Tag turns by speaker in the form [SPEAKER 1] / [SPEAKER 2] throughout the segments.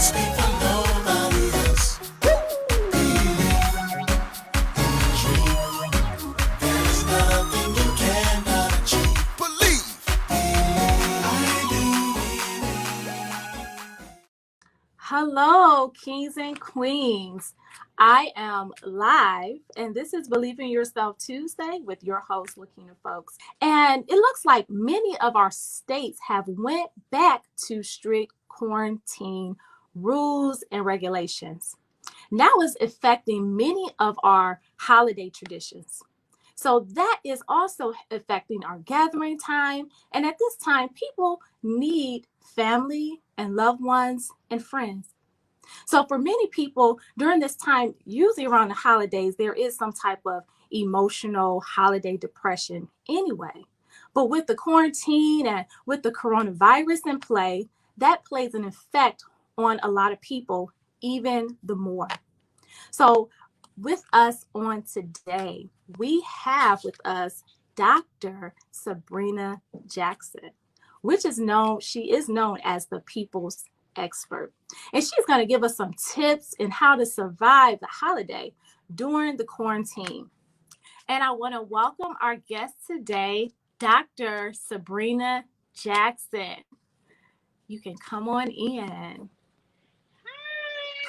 [SPEAKER 1] speak for nobody else. Believe in your dream. There's nothing you cannot achieve. Believe.
[SPEAKER 2] Hello, kings and queens. I am live, and this is Believe in Yourself Tuesday with your host, Lakina Fulks. And it looks like many of our states have went back to strict quarantine rules and regulations. Now it's affecting many of our holiday traditions. So that is also affecting our gathering time. And at this time, people need family and loved ones and friends. So for many people during this time, usually around the holidays, there is some type of emotional holiday depression anyway. But with the quarantine and with the coronavirus in play, that plays an effect on a lot of people even the more. So with us on today, we have with us Dr. Sabrina Jackson, she is known as the people's expert. And she's going to give us some tips in how to survive the holiday during the quarantine. And I want to welcome our guest today, Dr. Sabrina Jackson. You can come on in.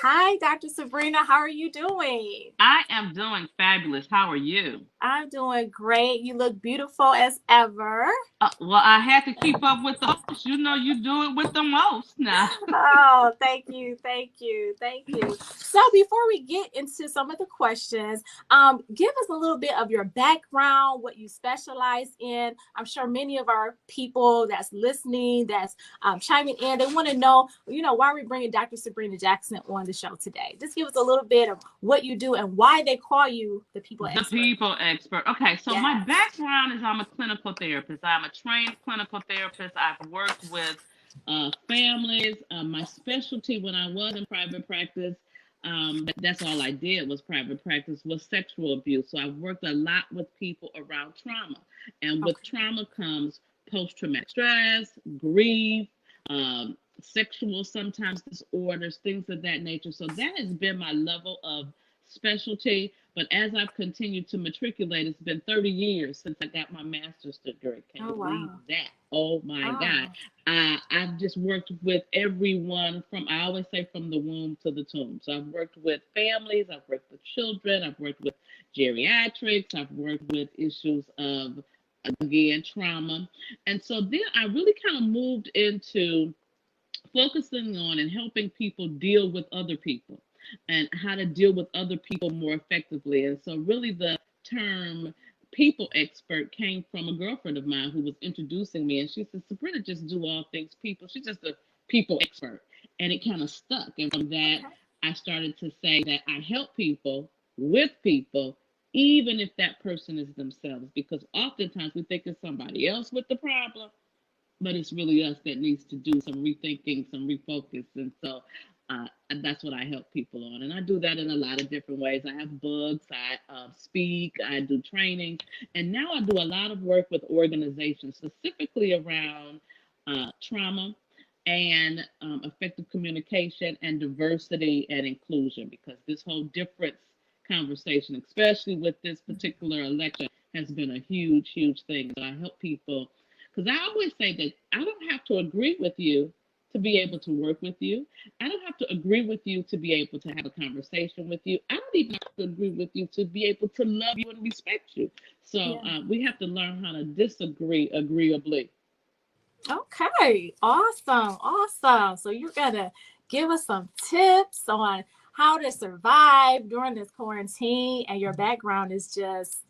[SPEAKER 2] Hi, Dr. Sabrina. How are you doing?
[SPEAKER 3] I am doing fabulous. How are you?
[SPEAKER 2] I'm doing great. You look beautiful as ever.
[SPEAKER 3] Well, I had to keep up with the most. You know, you do it with the most now.
[SPEAKER 2] Oh, thank you. So before we get into some of the questions, give us a little bit of your background, what you specialize in. I'm sure many of our people that's listening, that's chiming in, they want to know, why are we bringing Dr. Sabrina Jackson on the show today? Just give us a little bit of what you do and why they call you the people expert.
[SPEAKER 3] The people expert. Okay, so my background is I'm a clinical therapist. I'm a trained clinical therapist. I've worked with families. My specialty when I was in private practice, that's all I did was private practice, was sexual abuse. So I've worked a lot with people around trauma. And with trauma comes post-traumatic stress, grief, sexual sometimes disorders, things of that nature. So that has been my level of specialty. But as I've continued to matriculate, it's been 30 years since I got my master's degree. Can you believe that? Oh my God. I've just worked with everyone I always say from the womb to the tomb. So I've worked with families, I've worked with children, I've worked with geriatrics, I've worked with issues of, again, trauma. And so then I really kind of moved into focusing on and helping people deal with other people and how to deal with other people more effectively. And so really the term people expert came from a girlfriend of mine who was introducing me, and she said, Sabrina just do all things people. She's just a people expert. And it kind of stuck. And from that, I started to say that I help people with people, even if that person is themselves, because oftentimes we think it's somebody else with the problem, but it's really us that needs to do some rethinking, some refocus. And so that's what I help people on. And I do that in a lot of different ways. I have books, I speak, I do training. And now I do a lot of work with organizations, specifically around trauma and effective communication and diversity and inclusion, because this whole difference conversation, especially with this particular election, has been a huge, huge thing. So I help people, because I always say that I don't have to agree with you to be able to work with you. I don't have to agree with you to be able to have a conversation with you. I don't even have to agree with you to be able to love you and respect you. So we have to learn how to disagree agreeably.
[SPEAKER 2] Okay, awesome. So you're going to give us some tips on how to survive during this quarantine, and your background is just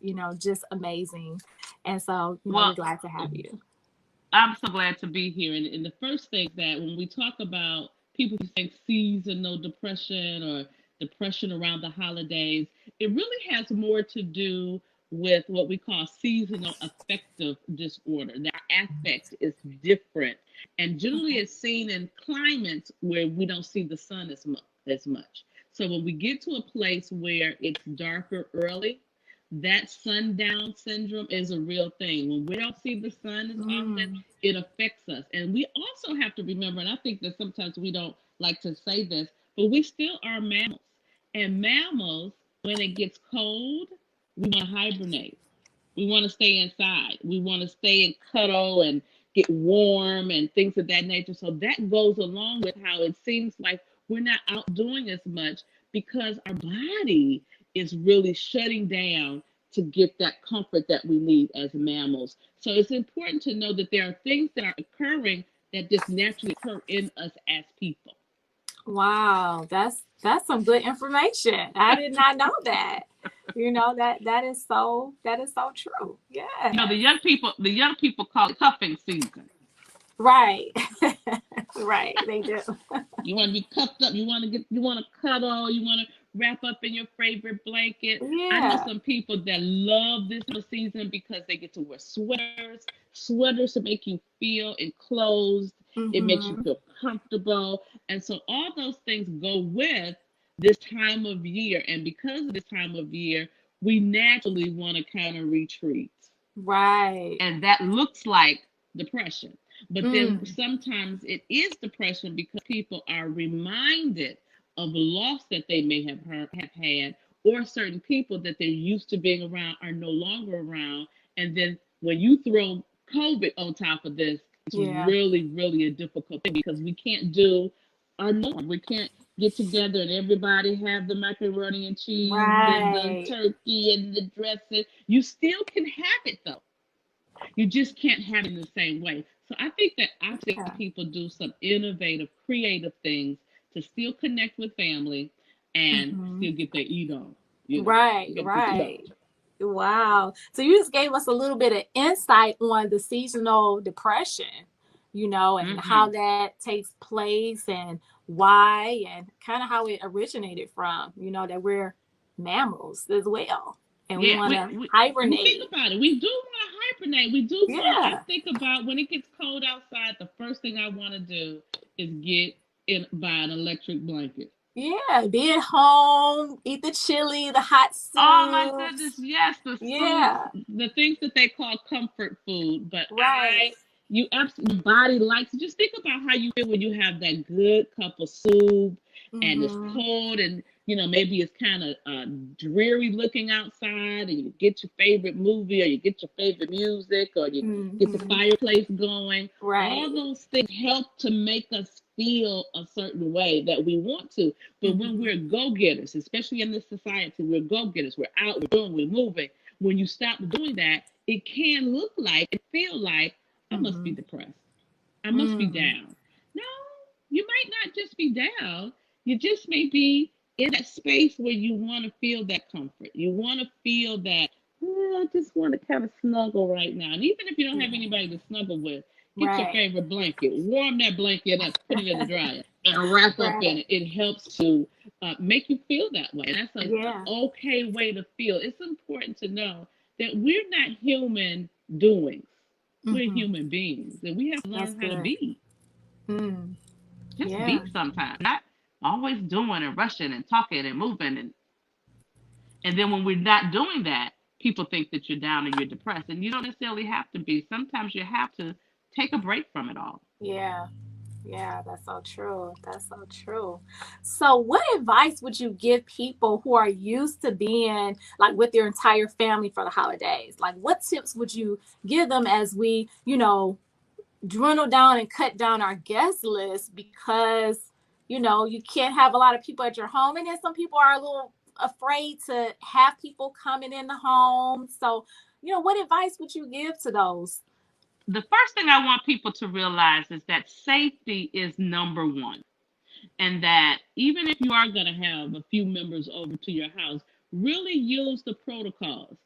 [SPEAKER 2] amazing. And so we're glad to have you.
[SPEAKER 3] I'm so glad to be here. And the first thing that when we talk about people who think seasonal depression or depression around the holidays, it really has more to do with what we call seasonal affective disorder. That affect is different, and generally it's seen in climates where we don't see the sun as much. So when we get to a place where it's darker early, that sundown syndrome is a real thing. When we don't see the sun as often,
[SPEAKER 2] Mm.
[SPEAKER 3] it affects us. And we also have to remember, and I think that sometimes we don't like to say this, but we still are mammals. And mammals, when it gets cold, we want to hibernate. We want to stay inside. We want to stay and cuddle and get warm and things of that nature. So that goes along with how it seems like we're not out doing as much because our body is really shutting down to get that comfort that we need as mammals. So it's important to know that there are things that are occurring that just naturally occur in us as people.
[SPEAKER 2] Wow, that's some good information. I did not know that. That is so true.
[SPEAKER 3] You know,
[SPEAKER 2] Yes.
[SPEAKER 3] the young people call it cuffing season.
[SPEAKER 2] Right. Right. They do.
[SPEAKER 3] You want to be cuffed up. You want to cuddle. You want to wrap up in your favorite blanket. I know
[SPEAKER 2] Yeah.
[SPEAKER 3] some people that love this season because they get to wear sweaters. Sweaters to make you feel enclosed. It makes you
[SPEAKER 2] Mm-hmm.
[SPEAKER 3] feel comfortable. And so all those things go with this time of year. And because of this time of year, we naturally want to kind of retreat,
[SPEAKER 2] Right.
[SPEAKER 3] and that looks like depression. But then
[SPEAKER 2] Mm.
[SPEAKER 3] sometimes it is depression because people are reminded of loss that they may have had, or certain people that they're used to being around are no longer around. And then when you throw COVID on top of this, it's
[SPEAKER 2] Yeah.
[SPEAKER 3] really, really a difficult thing because we can't do our norm. We can't get together and everybody have the macaroni and cheese and the
[SPEAKER 2] Right.
[SPEAKER 3] turkey and the dressing. You still can have it though, you just can't have it in the same way. So I think that I've seen
[SPEAKER 2] Yeah.
[SPEAKER 3] people do some innovative, creative things to still connect with family and
[SPEAKER 2] Mm-hmm.
[SPEAKER 3] still get their eat on. You know,
[SPEAKER 2] Right.
[SPEAKER 3] you got to get the eat
[SPEAKER 2] Right.
[SPEAKER 3] on.
[SPEAKER 2] Wow. So you just gave us a little bit of insight on the seasonal depression, and how
[SPEAKER 3] Mm-hmm.
[SPEAKER 2] that takes place and why and kind of how it originated from, that we're mammals as well. And we
[SPEAKER 3] Yeah,
[SPEAKER 2] want to
[SPEAKER 3] we think
[SPEAKER 2] hibernate.
[SPEAKER 3] about it. We do want to hibernate. We do want. I
[SPEAKER 2] Yeah.
[SPEAKER 3] think about when it gets cold outside. The first thing I want to do is get in buy an electric blanket.
[SPEAKER 2] Yeah. Be at home, eat the chili, the hot
[SPEAKER 3] Oh my goodness,
[SPEAKER 2] soups.
[SPEAKER 3] yes, the soups,
[SPEAKER 2] Yeah.
[SPEAKER 3] the things that they call comfort food. But
[SPEAKER 2] Right.
[SPEAKER 3] you absolutely, your body likes it. Just think about how you feel when you have that good cup of soup and it's
[SPEAKER 2] Mm-hmm.
[SPEAKER 3] cold and maybe it's kind of dreary looking outside and you get your favorite movie or you get your favorite music or you get the
[SPEAKER 2] Mm-hmm.
[SPEAKER 3] fireplace going. All
[SPEAKER 2] Right.
[SPEAKER 3] those things help to make us feel a certain way that we want to. But when
[SPEAKER 2] Mm-hmm.
[SPEAKER 3] we're go-getters, especially in this society, we're go-getters, we're out, we're doing, we're moving. When you stop doing that, it can look like and feel like I must be
[SPEAKER 2] Mm-hmm.
[SPEAKER 3] depressed. I must be
[SPEAKER 2] Mm.
[SPEAKER 3] down. No, you might not just be down. You just may be in that space where you want to feel that comfort. You want to feel that, I just want to kind of snuggle right now. And even if you don't have
[SPEAKER 2] Yeah.
[SPEAKER 3] anybody to snuggle with, get your
[SPEAKER 2] Right.
[SPEAKER 3] favorite blanket, warm that blanket up, put it in the dryer, and wrap up in
[SPEAKER 2] Right.
[SPEAKER 3] it. It helps to make you feel that way. And that's an
[SPEAKER 2] Yeah.
[SPEAKER 3] okay way to feel. It's important to know that we're not human doings. We're
[SPEAKER 2] Mm-hmm.
[SPEAKER 3] human beings, and we have to
[SPEAKER 2] That's
[SPEAKER 3] learn how to
[SPEAKER 2] good.
[SPEAKER 3] be.
[SPEAKER 2] Mm.
[SPEAKER 3] Just
[SPEAKER 2] Yeah.
[SPEAKER 3] be sometimes, not always doing and rushing and talking and moving. And then when we're not doing that, people think that you're down and you're depressed. And you don't necessarily have to be. Sometimes you have to take a break from it all.
[SPEAKER 2] Yeah. Yeah. That's so true. That's so true. So, what advice would you give people who are used to being like with their entire family for the holidays? Like, what tips would you give them as we, dwindle down and cut down our guest list because you can't have a lot of people at your home, and then some people are a little afraid to have people coming in the home. So what advice would you give to those?
[SPEAKER 3] The first thing I want people to realize is that safety is number one. And that even if you are going to have a few members over to your house, really use the protocols.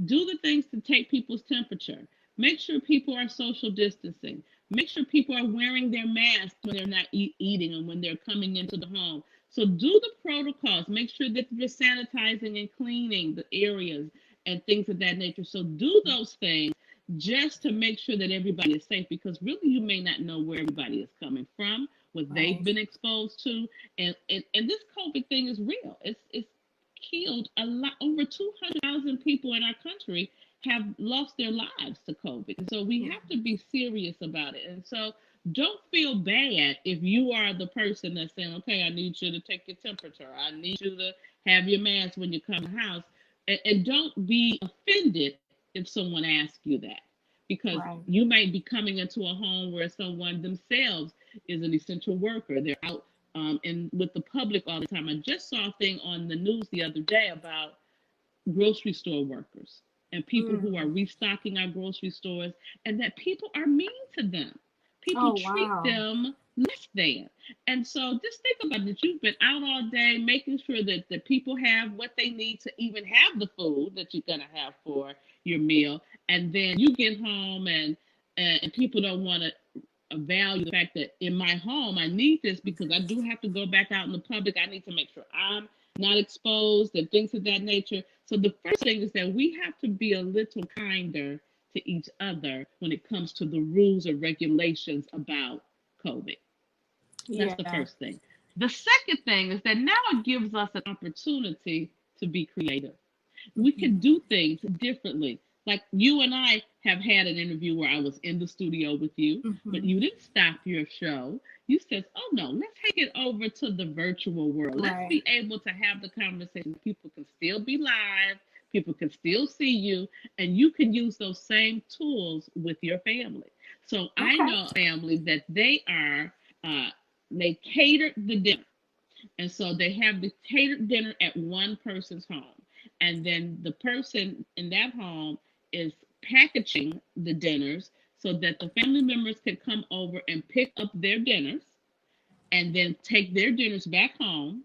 [SPEAKER 3] Do the things to take people's temperature. Make sure people are social distancing. Make sure people are wearing their masks when they're not eating and when they're coming into the home. So do the protocols. Make sure that you're sanitizing and cleaning the areas and things of that nature. So do those things just to make sure that everybody is safe, because really you may not know where everybody is coming from, what they've
[SPEAKER 2] Right.
[SPEAKER 3] been exposed to, and this COVID thing is real. It's killed a lot. Over 200,000 people in our country have lost their lives to COVID. And so we have to be serious about it. And so don't feel bad if you are the person that's saying, okay, I need you to take your temperature. I need you to have your mask when you come to the house. And don't be offended if someone asks you that, because
[SPEAKER 2] Right.
[SPEAKER 3] you might be coming into a home where someone themselves is an essential worker. They're out and with the public all the time. I just saw a thing on the news the other day about grocery store workers and people who are restocking our grocery stores, and that people are mean to them. People
[SPEAKER 2] Oh,
[SPEAKER 3] treat
[SPEAKER 2] wow.
[SPEAKER 3] them less than. And so just think about it. You've been out all day making sure that the people have what they need to even have the food that you're going to have for your meal. And then you get home and people don't want to value the fact that in my home I need this because I do have to go back out in the public. I need to make sure I'm not exposed and things of that nature. So the first thing is that we have to be a little kinder to each other when it comes to the rules or regulations about COVID. That's the
[SPEAKER 2] Yeah.
[SPEAKER 3] first thing. The second thing is that now it gives us an opportunity to be creative. We can do things differently. Like you and I have had an interview where I was in the studio with you, but you didn't stop your show. You said, oh no, let's take it over to the virtual world. Let's
[SPEAKER 2] Right.
[SPEAKER 3] be able to have the conversation. People can still be live, people can still see you, and you can use those same tools with your family. So I
[SPEAKER 2] Okay.
[SPEAKER 3] know a family that they catered the dinner. And so they have the catered dinner at one person's home. And then the person in that home is packaging the dinners so that the family members can come over and pick up their dinners and then take their dinners back home.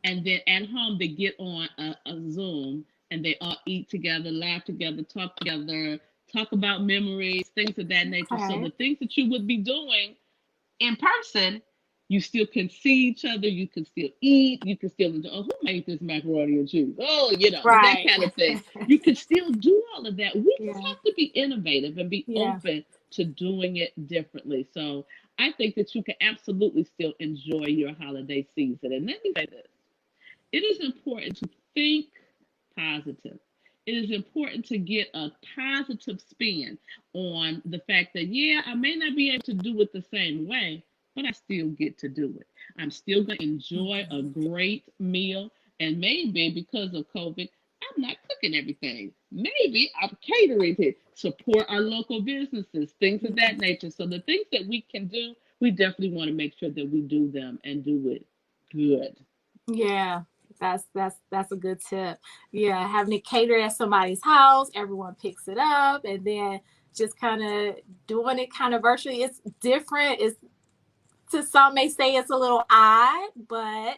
[SPEAKER 3] And then at home, they get on a Zoom and they all eat together, laugh together, talk about memories, things of that nature. So
[SPEAKER 2] Okay.
[SPEAKER 3] the things that you would be doing in person, you still can see each other, you can still eat, you can still enjoy, oh, who made this macaroni and cheese? Oh, that
[SPEAKER 2] Right.
[SPEAKER 3] kind of thing. You can still do all of that. We just
[SPEAKER 2] Yeah.
[SPEAKER 3] have to be innovative and be
[SPEAKER 2] Yeah.
[SPEAKER 3] open to doing it differently. So I think that you can absolutely still enjoy your holiday season. And let me say this. It is important to think positive. It is important to get a positive spin on the fact that, yeah, I may not be able to do it the same way, but I still get to do it. I'm still going to enjoy a great meal. And maybe because of COVID, I'm not cooking everything. Maybe I'm catering to support our local businesses, things of that nature. So the things that we can do, we definitely want to make sure that we do them and do it good.
[SPEAKER 2] Yeah. That's a good tip. Yeah, having it catered at somebody's house, everyone picks it up, and then just kind of doing it kind of virtually. It's different. It's to some may say it's a little odd, but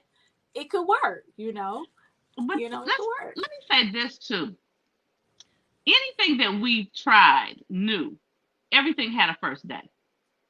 [SPEAKER 2] it could work.
[SPEAKER 3] But
[SPEAKER 2] It could work.
[SPEAKER 3] let me say this too. Anything that we tried new, everything had a first day.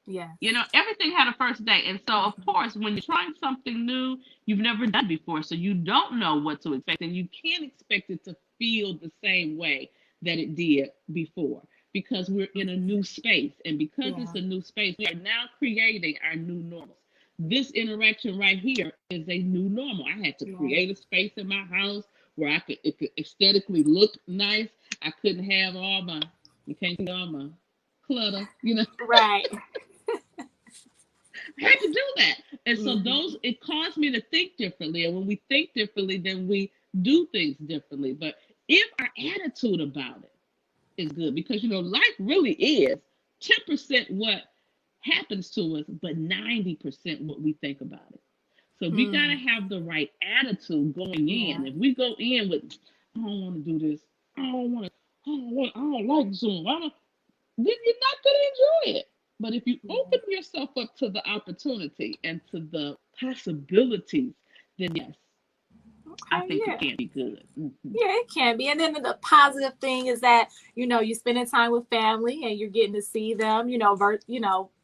[SPEAKER 2] Yes.
[SPEAKER 3] Everything had a first day. And so, of course, when you're trying something new, you've never done before. So you don't know what to expect. And you can't expect it to feel the same way that it did before because we're in a new space. And because it's
[SPEAKER 2] Yeah.
[SPEAKER 3] a new space, we are now creating our new normals. This interaction right here is a new normal. I had to
[SPEAKER 2] Yeah.
[SPEAKER 3] create a space in my house where it could aesthetically look nice. I couldn't have you can't see all my clutter.
[SPEAKER 2] Right.
[SPEAKER 3] I had to do that. And so
[SPEAKER 2] Mhm.
[SPEAKER 3] it caused me to think differently. And when we think differently, then we do things differently. But if our attitude about it is good, because life really is 10% what happens to us, but 90% what we think about it. So we gotta
[SPEAKER 2] Mm.
[SPEAKER 3] have the right attitude going in.
[SPEAKER 2] Yeah.
[SPEAKER 3] If we go in with, I don't want to do this, I don't want to, I don't like Zoom, then you're not going to enjoy it. But if you
[SPEAKER 2] Yeah.
[SPEAKER 3] open yourself up to the opportunity and to the possibilities, then yes, I
[SPEAKER 2] Okay.
[SPEAKER 3] think it
[SPEAKER 2] Yeah.
[SPEAKER 3] can be good. Mm-hmm.
[SPEAKER 2] Yeah, it can be. And then the positive thing is that, you're spending time with family and you're getting to see them,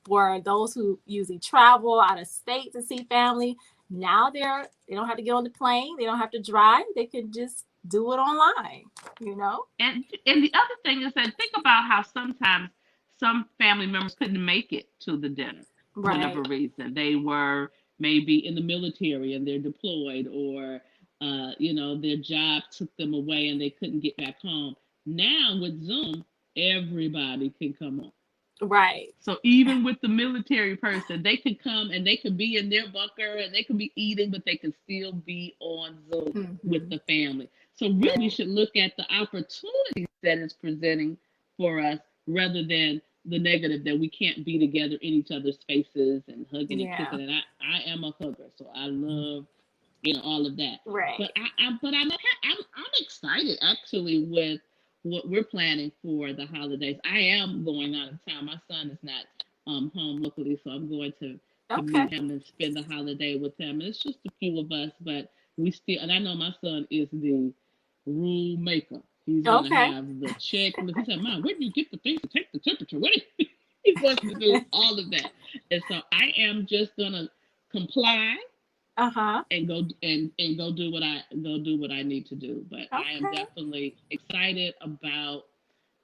[SPEAKER 2] for those who usually travel out of state to see family, now they don't have to get on the plane, they don't have to drive, they can just do it online, you know?
[SPEAKER 3] And the other thing is that think about how sometimes some family members couldn't make it to the dinner for
[SPEAKER 2] Right.
[SPEAKER 3] whatever reason. They were maybe in the military and they're deployed, or their job took them away and they couldn't get back home. Now with Zoom, everybody can come on.
[SPEAKER 2] Right.
[SPEAKER 3] So even with the military person, they could come and they could be in their bunker and they could be eating, but they can still be on Zoom with
[SPEAKER 2] Mm-hmm.
[SPEAKER 3] the family. So really, we should look at the opportunities that it's presenting for us rather than the negative that we can't be together in each other's faces and hugging and
[SPEAKER 2] Yeah.
[SPEAKER 3] kissing. And I am a hugger, so I love all of that. But
[SPEAKER 2] Right.
[SPEAKER 3] I'm excited actually with what we're planning for the holidays. I am going out of town. My son is not home locally, so I'm going to
[SPEAKER 2] Okay.
[SPEAKER 3] meet him and spend the holiday with him. And it's just a few of us, but we still. And I know my son is the rule maker. He's gonna
[SPEAKER 2] Okay.
[SPEAKER 3] have the checklist. He said, "Mom, where do you get the things to take the temperature? What do he wants to do all of that?" And so I am just gonna comply
[SPEAKER 2] Uh-huh.
[SPEAKER 3] and go do what I need to do. But I am
[SPEAKER 2] Okay.
[SPEAKER 3] definitely excited about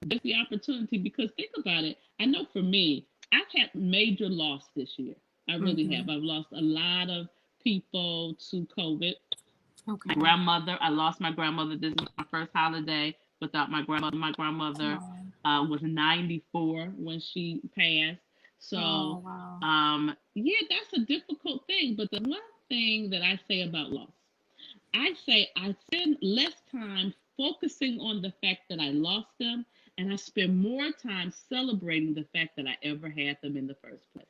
[SPEAKER 3] just the opportunity because think about it. I know for me, I've had major loss this year. I really
[SPEAKER 2] Mm-hmm.
[SPEAKER 3] have. I've lost a lot of people to COVID. My
[SPEAKER 2] Okay.
[SPEAKER 3] grandmother, I lost my grandmother. This is my first holiday without my grandmother. My grandmother
[SPEAKER 2] Oh,
[SPEAKER 3] was 94 when she passed. So,
[SPEAKER 2] oh wow.
[SPEAKER 3] yeah, that's a difficult thing. But the one thing that I say about loss, I say I spend less time focusing on the fact that I lost them, and I spend more time celebrating the fact that I ever had them in the first place.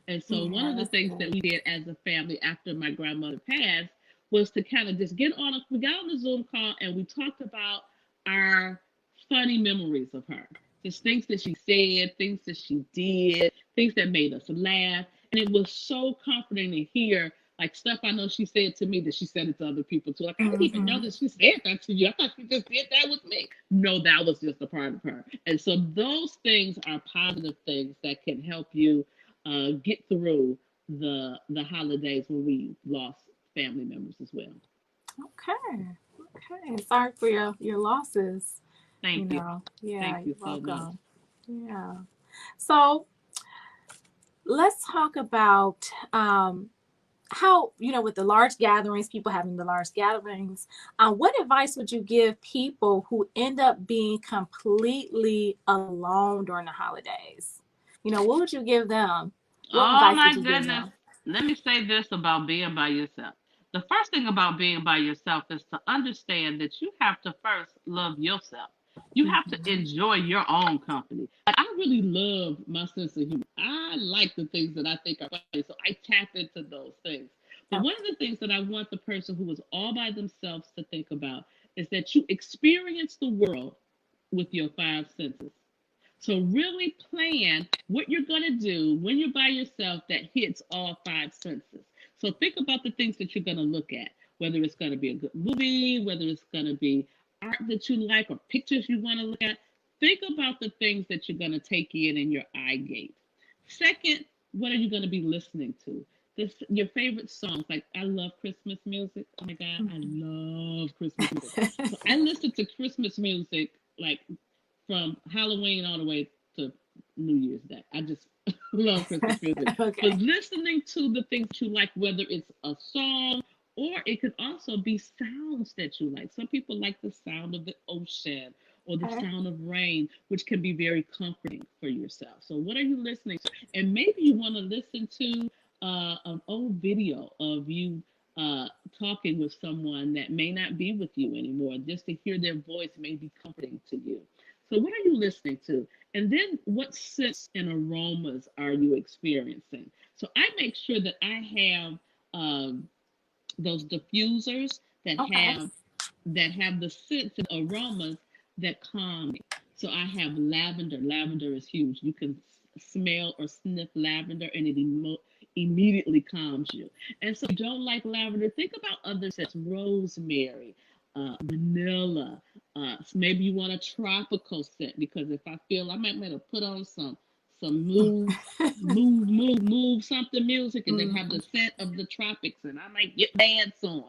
[SPEAKER 3] And so, one
[SPEAKER 2] Yeah,
[SPEAKER 3] of the
[SPEAKER 2] that's
[SPEAKER 3] things that
[SPEAKER 2] good.
[SPEAKER 3] we did as a family after my grandmother passed was to kind of just we got on the Zoom call and we talked about our funny memories of her. Just things that she said, things that she did, things that made us laugh. And it was so comforting to hear like stuff I know she said to me that she said it to other people too. Like, I didn't even know
[SPEAKER 2] Mm-hmm.
[SPEAKER 3] that she said that to you. I thought she just did that with me. No, that was just a part of her. And so those things are positive things that can help you get through the holidays when we lost family members as well.
[SPEAKER 2] Okay. Okay. Sorry for your losses.
[SPEAKER 3] Thank you.
[SPEAKER 2] Yeah,
[SPEAKER 3] Thank
[SPEAKER 2] you're
[SPEAKER 3] you so much.
[SPEAKER 2] welcome. Yeah. So let's talk about how, with the large gatherings, people having the large gatherings, what advice would you give people who end up being completely alone during the holidays? What would you give them? What
[SPEAKER 3] Oh
[SPEAKER 2] advice would
[SPEAKER 3] my
[SPEAKER 2] you give
[SPEAKER 3] goodness.
[SPEAKER 2] them?
[SPEAKER 3] Let me say this about being by yourself. The first thing about being by yourself is to understand that you have to first love yourself. You have to
[SPEAKER 2] Mm-hmm.
[SPEAKER 3] enjoy your own company. Like, I really love my sense of humor. I like the things that I think are funny, so I tap into those things. But one of
[SPEAKER 2] Okay.
[SPEAKER 3] the things that I want the person who is all by themselves to think about is that you experience the world with your five senses. So really plan what you're going to do when you're by yourself that hits all five senses. So think about the things that you're going to look at, whether it's going to be a good movie, whether it's going to be art that you like or pictures you want to look at. Think about the things that you're going to take in your eye gate. Second, what are you going to be listening to? Your favorite songs. Like, I love Christmas music. Oh my God, I love Christmas music. So I listen to Christmas music like from Halloween all the way to New Year's Day. I just love Christmas music. But
[SPEAKER 2] Okay.
[SPEAKER 3] listening to the things you like, whether it's a song or it could also be sounds that you like. Some people like the sound of the ocean or the
[SPEAKER 2] Okay.
[SPEAKER 3] sound of rain, which can be very comforting for yourself. So, what are you listening to? And maybe you want to listen to an old video of you uh, talking with someone that may not be with you anymore. Just to hear their voice may be comforting to you. So, what are you listening to? And then, what scents and aromas are you experiencing? So, I make sure that I have those diffusers
[SPEAKER 2] Okay.
[SPEAKER 3] that have the scents and aromas that calm me. So, I have lavender. Lavender is huge. You can smell or sniff lavender, and it immediately calms you. And so, if you don't like lavender, think about other scents: rosemary, vanilla. Maybe you want a tropical scent because if I feel I might want to put on some move something music and then have
[SPEAKER 2] Mm-hmm.
[SPEAKER 3] the scent of the tropics and I might get dance on.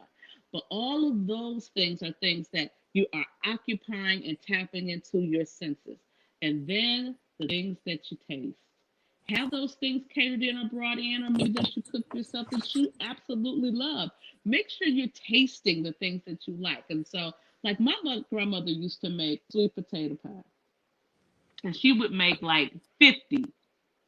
[SPEAKER 3] But all of those things are things that you are occupying and tapping into your senses. And then the things that you taste. have those things catered in or brought in, or maybe that you cook yourself that you absolutely love. Make sure you're tasting the things that you like. And so, like my grandmother used to make sweet potato pie, and she would make like 50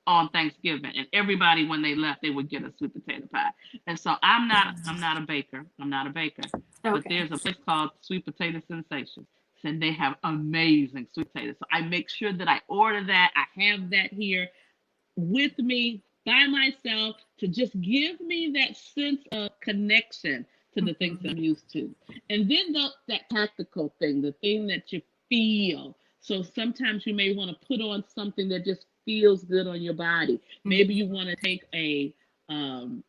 [SPEAKER 3] on Thanksgiving, and everybody when they left, they would get a sweet potato pie. And so I'm not a baker. I'm not a baker. But
[SPEAKER 2] Okay.
[SPEAKER 3] there's a place called Sweet Potato Sensations, and they have amazing sweet potatoes. So I make sure that I order that. I have that here with me by myself to just give me that sense of connection to the things
[SPEAKER 2] Mhm.
[SPEAKER 3] I'm used to. And then that tactical thing, the thing that you feel. So sometimes you may want to put on something that just feels good on your body. Maybe you want to take um,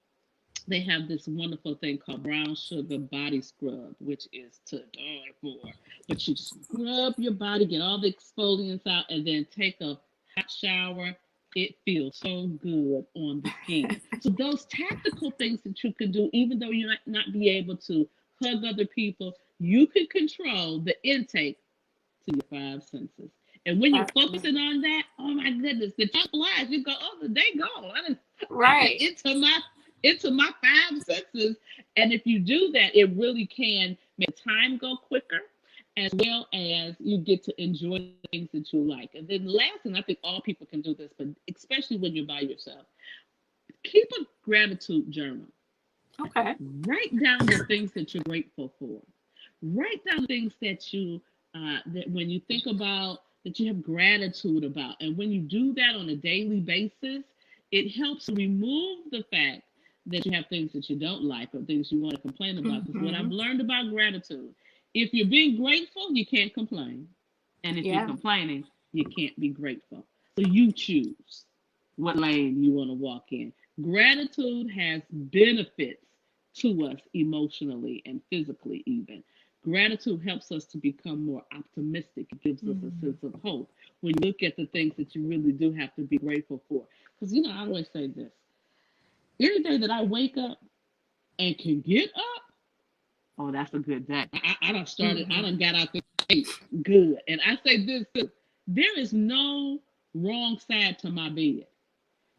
[SPEAKER 3] they have this wonderful thing called brown sugar body scrub, which is to die for. But you scrub your body, get all the exfoliants out, and then take a hot shower. It feels so good on the skin. So those tactical things that you can do, even though you might not be able to hug other people, you can control the intake to your five senses. And when you're
[SPEAKER 2] Absolutely.
[SPEAKER 3] focusing on that, oh my goodness, the time flies. You go, oh, the day gone. I done
[SPEAKER 2] Right.
[SPEAKER 3] into my five senses. And if you do that, it really can make time go quicker, as well as you get to enjoy the things that you like. And then last, and I think all people can do this, but especially when you're by yourself, keep a gratitude journal.
[SPEAKER 2] Okay.
[SPEAKER 3] Write down the things that you're grateful for. Write down things that when you think about that you have gratitude about, and when you do that on a daily basis, it helps remove the fact that you have things that you don't like or things you want to complain about. Because what I've
[SPEAKER 2] Hmm.
[SPEAKER 3] learned about gratitude, if you're being grateful, you can't complain, and if you're
[SPEAKER 2] Yeah.
[SPEAKER 3] complaining, you can't be grateful. So you choose what lane you want to walk in. Gratitude has benefits to us emotionally and physically, even. Gratitude helps us to become more optimistic. It gives us a
[SPEAKER 2] Mhm.
[SPEAKER 3] sense of hope when you look at the things that you really do have to be grateful for. Because, I always say this, any day that I wake up and can get up, oh, that's a good day. I
[SPEAKER 2] Mhm.
[SPEAKER 3] done got out the gate good. And I say this too, there is no wrong side to my bed.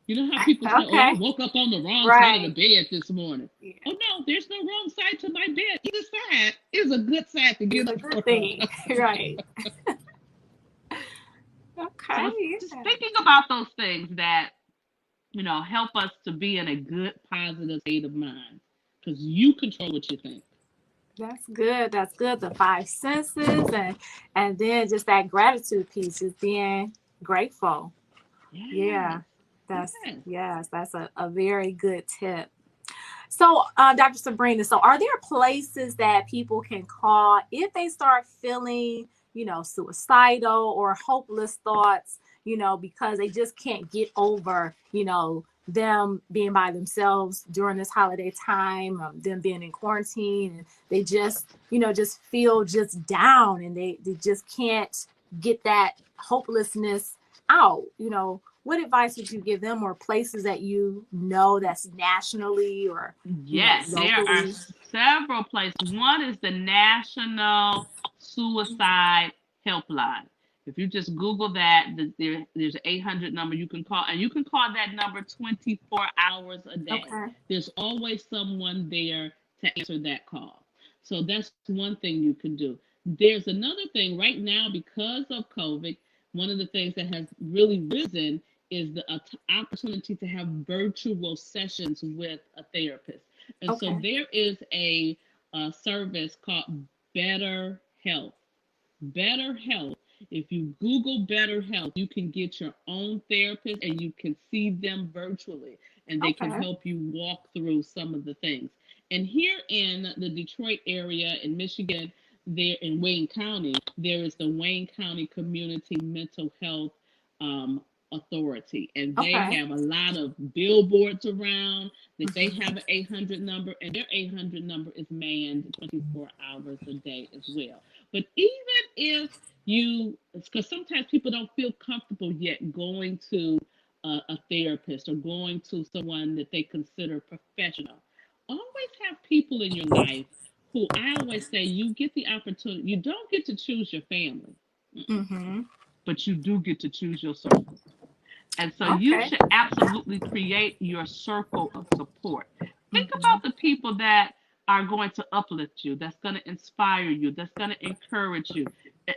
[SPEAKER 3] You know how people say, "Oh, I
[SPEAKER 2] Okay.
[SPEAKER 3] woke up on the wrong side of the
[SPEAKER 2] Right.
[SPEAKER 3] bed this morning."
[SPEAKER 2] Yeah.
[SPEAKER 3] Oh no, there's no wrong side to my bed. Either side is a good side to
[SPEAKER 2] It's
[SPEAKER 3] get
[SPEAKER 2] a
[SPEAKER 3] up
[SPEAKER 2] good
[SPEAKER 3] from.
[SPEAKER 2] thing. Right.
[SPEAKER 3] So
[SPEAKER 2] Okay.
[SPEAKER 3] just
[SPEAKER 2] Yeah.
[SPEAKER 3] thinking about those things that help us to be in a good, positive state of mind, because you control what you think.
[SPEAKER 2] That's good. That's good. The five senses and then just that gratitude piece, just being grateful.
[SPEAKER 3] Yes,
[SPEAKER 2] Yeah. That's
[SPEAKER 3] yes.
[SPEAKER 2] yes, that's a very good tip. So, Dr. Sabrina, so are there places that people can call if they start feeling, suicidal or hopeless thoughts, because they just can't get over, them being by themselves during this holiday time, them being in quarantine, and they just, just feel just down and they just can't get that hopelessness out, what advice would you give them, or places that that's nationally or
[SPEAKER 3] Yes, there are
[SPEAKER 2] locally?
[SPEAKER 3] several places. One is the National Suicide Helpline. If you just Google that, there's an 800 number you can call, and you can call that number 24 hours a day.
[SPEAKER 2] Okay.
[SPEAKER 3] There's always someone there to answer that call. So that's one thing you can do. There's another thing right now because of COVID. One of the things that has really risen is the opportunity to have virtual sessions with a therapist. And so
[SPEAKER 2] Okay.
[SPEAKER 3] there is a service called Better Health. Better Health. If you Google Better Health, you can get your own therapist and you can see them virtually, and they can
[SPEAKER 2] Okay.
[SPEAKER 3] help you walk through some of the things. And here in the Detroit area in Michigan, there in Wayne County, there is the Wayne County Community Mental Health um, Authority, and they
[SPEAKER 2] Okay.
[SPEAKER 3] have a lot of billboards around that they
[SPEAKER 2] Mhm.
[SPEAKER 3] have an 800 number, and their 800 number is manned 24 hours a day as well. But even if because sometimes people don't feel comfortable yet going to a therapist or going to someone that they consider professional, always have people in your life who I always say you get the opportunity. You don't get to choose your family, mm-mm,
[SPEAKER 2] Mhm.
[SPEAKER 3] but you do get to choose your circle. And so you
[SPEAKER 2] Okay.
[SPEAKER 3] should absolutely create your circle of support. Think
[SPEAKER 2] Mm-hmm.
[SPEAKER 3] about the people that are going to uplift you, that's going to inspire you, that's going to encourage you.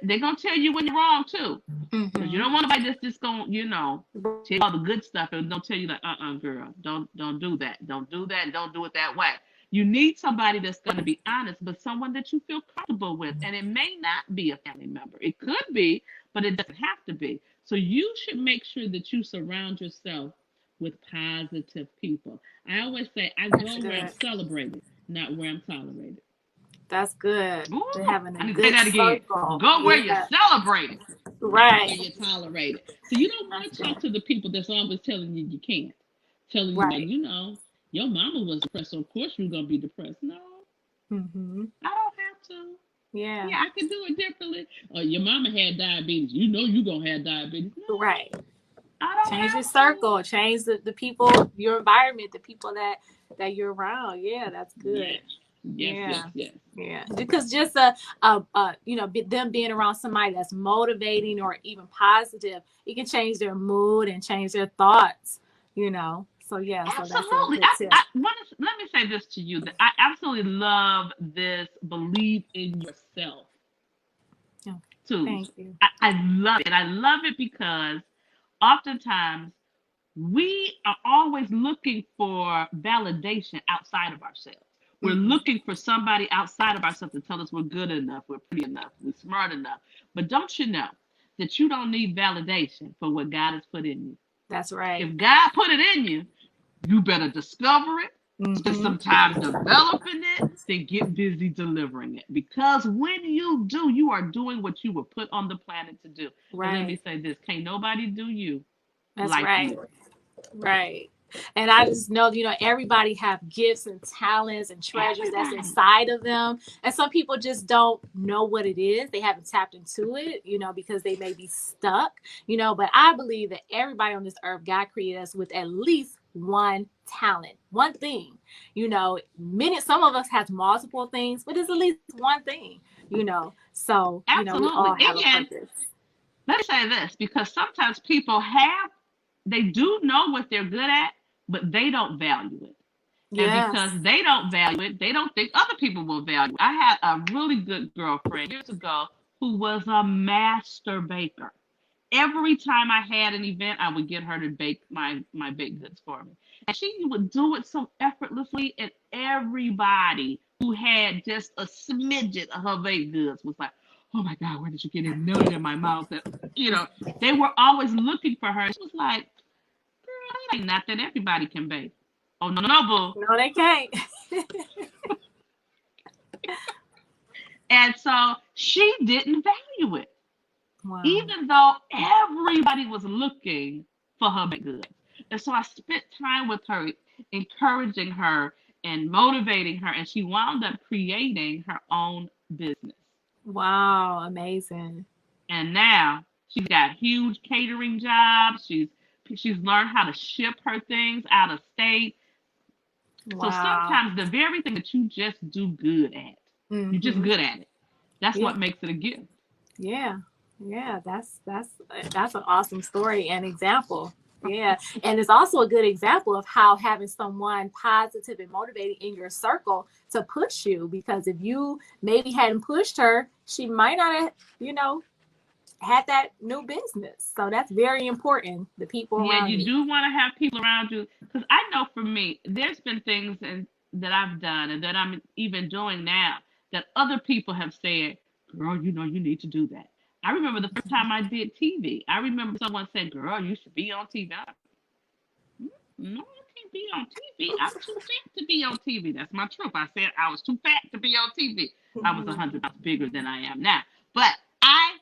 [SPEAKER 3] They're going to tell you when you're wrong too. Because you
[SPEAKER 2] Mm-hmm.
[SPEAKER 3] don't want nobody that's just going, tell you all the good stuff and don't tell you like, girl, don't do that. Don't do that. Don't do it that way. You need somebody that's going to be honest, but someone that you feel comfortable with. And it may not be a family member. It could be, but it doesn't have to be. So you should make sure that you surround yourself with positive people. I always say I
[SPEAKER 2] That's
[SPEAKER 3] go where I'm
[SPEAKER 2] good.
[SPEAKER 3] celebrated, not where I'm tolerated.
[SPEAKER 2] That's good.
[SPEAKER 3] Ooh,
[SPEAKER 2] They're having a
[SPEAKER 3] I need to say
[SPEAKER 2] good
[SPEAKER 3] that again.
[SPEAKER 2] circle.
[SPEAKER 3] Go where you're
[SPEAKER 2] Yeah.
[SPEAKER 3] celebrated, not where
[SPEAKER 2] Right.
[SPEAKER 3] you're tolerated. So you don't want
[SPEAKER 2] That's
[SPEAKER 3] to talk
[SPEAKER 2] good.
[SPEAKER 3] to the people that's always telling you you can't. Telling you, well,
[SPEAKER 2] Right.
[SPEAKER 3] your mama was depressed, so of course you're going to be depressed. No,
[SPEAKER 2] Mm-hmm.
[SPEAKER 3] I don't have to.
[SPEAKER 2] Yeah.
[SPEAKER 3] Yeah, I can do it differently. Or your mama had diabetes. You know you're going to have diabetes. No,
[SPEAKER 2] Right.
[SPEAKER 3] I don't
[SPEAKER 2] Change your
[SPEAKER 3] have to.
[SPEAKER 2] circle. Change the people, your environment, the people that you're around. Yeah, that's good.
[SPEAKER 3] Yes, yes, yes,
[SPEAKER 2] Yeah.
[SPEAKER 3] yes.
[SPEAKER 2] Yeah, because just them being around somebody that's motivating or even positive, it can change their mood and change their thoughts. So yeah, so that's a
[SPEAKER 3] Absolutely.
[SPEAKER 2] good tip.
[SPEAKER 3] Let me say this to you that I absolutely love this believe in yourself
[SPEAKER 2] Yeah.
[SPEAKER 3] too.
[SPEAKER 2] Thank you.
[SPEAKER 3] I love it. I love it because oftentimes we are always looking for validation outside of ourselves. We're
[SPEAKER 2] Hmm.
[SPEAKER 3] looking for somebody outside of ourselves to tell us we're good enough, we're pretty enough, we're smart enough. But don't you know that you don't need validation for what God has put in you?
[SPEAKER 2] That's right.
[SPEAKER 3] If God put it in you, you better discover it, spend
[SPEAKER 2] Hmm.
[SPEAKER 3] some time developing it, then get busy delivering it. Because when you do, you are doing what you were put on the planet to do. And let me
[SPEAKER 2] Right.
[SPEAKER 3] say this, can't nobody do you
[SPEAKER 2] That's
[SPEAKER 3] like
[SPEAKER 2] right.
[SPEAKER 3] you.
[SPEAKER 2] Right. And I just know, everybody have gifts and talents and treasures that's
[SPEAKER 3] Everybody.
[SPEAKER 2] inside of them. And some people just don't know what it is. They haven't tapped into it, because they may be stuck, but I believe that everybody on this earth, God created us with at least one talent, one thing. Some of us has multiple things, but it's at least one thing, So, we
[SPEAKER 3] Absolutely.
[SPEAKER 2] all have a
[SPEAKER 3] And
[SPEAKER 2] purpose.
[SPEAKER 3] let's say this because sometimes people they do know what they're good at, but they don't value it. And because
[SPEAKER 2] Yes.
[SPEAKER 3] they don't value it, they don't think other people will value it. I had a really good girlfriend years ago who was a master baker. Every time I had an event, I would get her to bake my baked goods for me. And she would do it so effortlessly, and everybody who had just a smidget of her baked goods was like, "Oh my God, where did you get it? Melted in my mouth." And, they were always looking for her. She was like, "Girl, that ain't nothing. Everybody can bake." Oh no, no, boo.
[SPEAKER 2] No, they can't.
[SPEAKER 3] And so she didn't value it,
[SPEAKER 2] Wow.
[SPEAKER 3] even though everybody was looking for her baked goods. And so I spent time with her, encouraging her and motivating her, and she wound up creating her own business.
[SPEAKER 2] Wow. Amazing.
[SPEAKER 3] And now she's got huge catering jobs. She's learned how to ship her things out of state. So
[SPEAKER 2] Wow.
[SPEAKER 3] sometimes the very thing that you just do good at, you're just
[SPEAKER 2] Mm-hmm.
[SPEAKER 3] good at it. That's
[SPEAKER 2] Yeah.
[SPEAKER 3] what makes it a gift.
[SPEAKER 2] Yeah. Yeah. That's an awesome story and example. Yeah. And it's also a good example of how having someone positive and motivated in your circle to push you, because if you maybe hadn't pushed her, she might not have, had that new business. So that's very important. The people
[SPEAKER 3] Yeah,
[SPEAKER 2] around
[SPEAKER 3] you
[SPEAKER 2] you.
[SPEAKER 3] do want to have people around you because I know for me, there's been things that I've done and that I'm even doing now that other people have said, "Girl, you need to do that." I remember the first time I did TV. I remember someone saying, "Girl, you should be on TV." No, I can't be on TV. I'm too fat to be on TV. That's my truth. I said I was too fat to be on TV. I was
[SPEAKER 2] Mhm.
[SPEAKER 3] 100 pounds bigger than I am now. But I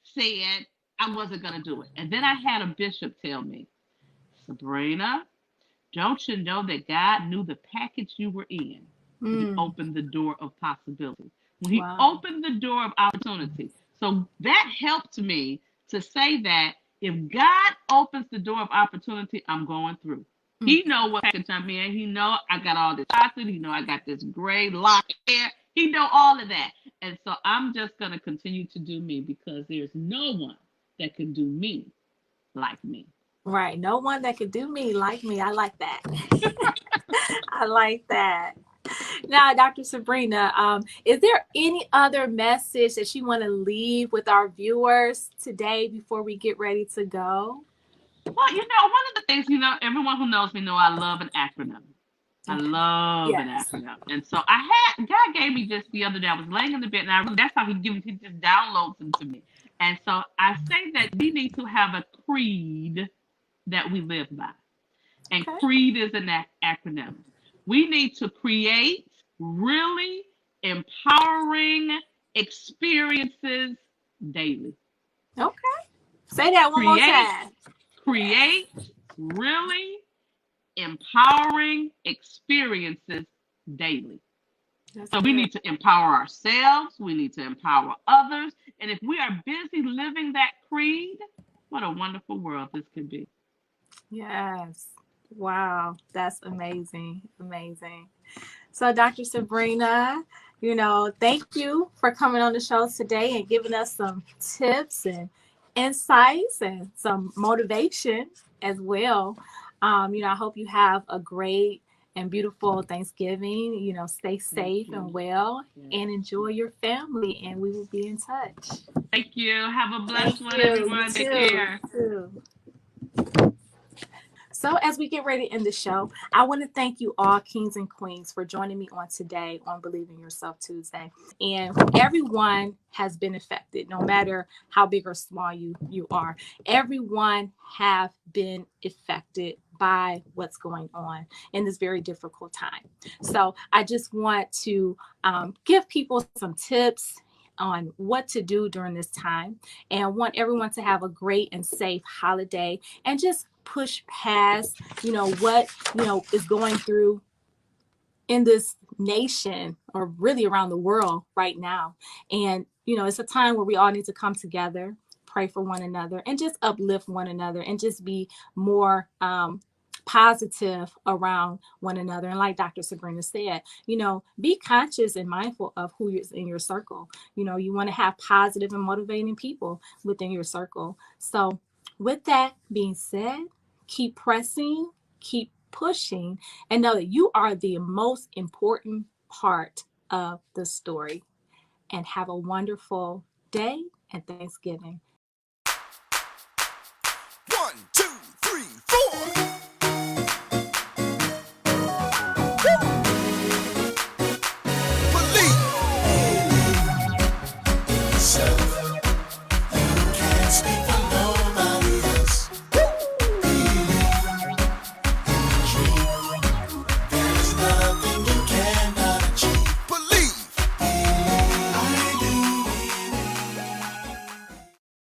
[SPEAKER 3] said I wasn't going to do it. And then I had a bishop tell me, "Sabrina, don't you know that God knew the package you were in when He
[SPEAKER 2] Mm.
[SPEAKER 3] opened the door of possibility? When He
[SPEAKER 2] Wow.
[SPEAKER 3] opened the door of opportunity." So that helped me to say that if God opens the door of opportunity, I'm going through.
[SPEAKER 2] Mm.
[SPEAKER 3] He know what package I'm in. He know I got all this chocolate. He know I got this gray lock hair. He know all of that. And so I'm just going to continue to do me because there's no one that can do me like me.
[SPEAKER 2] Right. No one that could do me like me. I like that. I like that. Now, Dr. Sabrina, is there any other message that you want to leave with our viewers today before we get ready to go?
[SPEAKER 3] Well, one of the things, everyone who knows me know I love an acronym. I
[SPEAKER 2] Okay.
[SPEAKER 3] love an
[SPEAKER 2] Yes.
[SPEAKER 3] acronym. And so God gave me just the other day, I was laying in the bed, and that's how he just downloads them to me. And so I say that we need to have a creed that we live by. And
[SPEAKER 2] Okay.
[SPEAKER 3] creed is an acronym. We need to create really empowering experiences daily.
[SPEAKER 2] Okay. Say that one more
[SPEAKER 3] Create,
[SPEAKER 2] time.
[SPEAKER 3] create really empowering experiences daily.
[SPEAKER 2] That's
[SPEAKER 3] So we
[SPEAKER 2] good.
[SPEAKER 3] need to empower ourselves, we need to empower others. And if we are busy living that creed, what a wonderful world this could be.
[SPEAKER 2] Yes. Wow. That's amazing. Amazing. So, Dr. Sabrina, thank you for coming on the show today and giving us some tips and insights and some motivation as well. I hope you have a great and beautiful Thanksgiving. Stay
[SPEAKER 3] Thank
[SPEAKER 2] safe and
[SPEAKER 3] you.
[SPEAKER 2] well
[SPEAKER 3] Yes.
[SPEAKER 2] and enjoy your family. And we will be in touch.
[SPEAKER 3] Thank you. Have a
[SPEAKER 2] Thank
[SPEAKER 3] blessed one,
[SPEAKER 2] you. You
[SPEAKER 3] everyone. Take
[SPEAKER 2] too.
[SPEAKER 3] care.
[SPEAKER 2] You too. So, as we get ready to end the show, I want to thank you all, kings and queens, for joining me on today on Believe in Yourself Tuesday. And everyone has been affected, no matter how big or small you are. Everyone have been affected by what's going on in this very difficult time. So, I just want to give people some tips on what to do during this time and want everyone to have a great and safe holiday and just push past what is going through in this nation or really around the world right now. And it's a time where we all need to come together, pray for one another, and just uplift one another and just be more positive around one another. And like Dr. Sabrina said, be conscious and mindful of who is in your circle. You want to have positive and motivating people within your circle. So with that being said, keep pressing, keep pushing, and know that you are the most important part of the story. And have a wonderful day and Thanksgiving.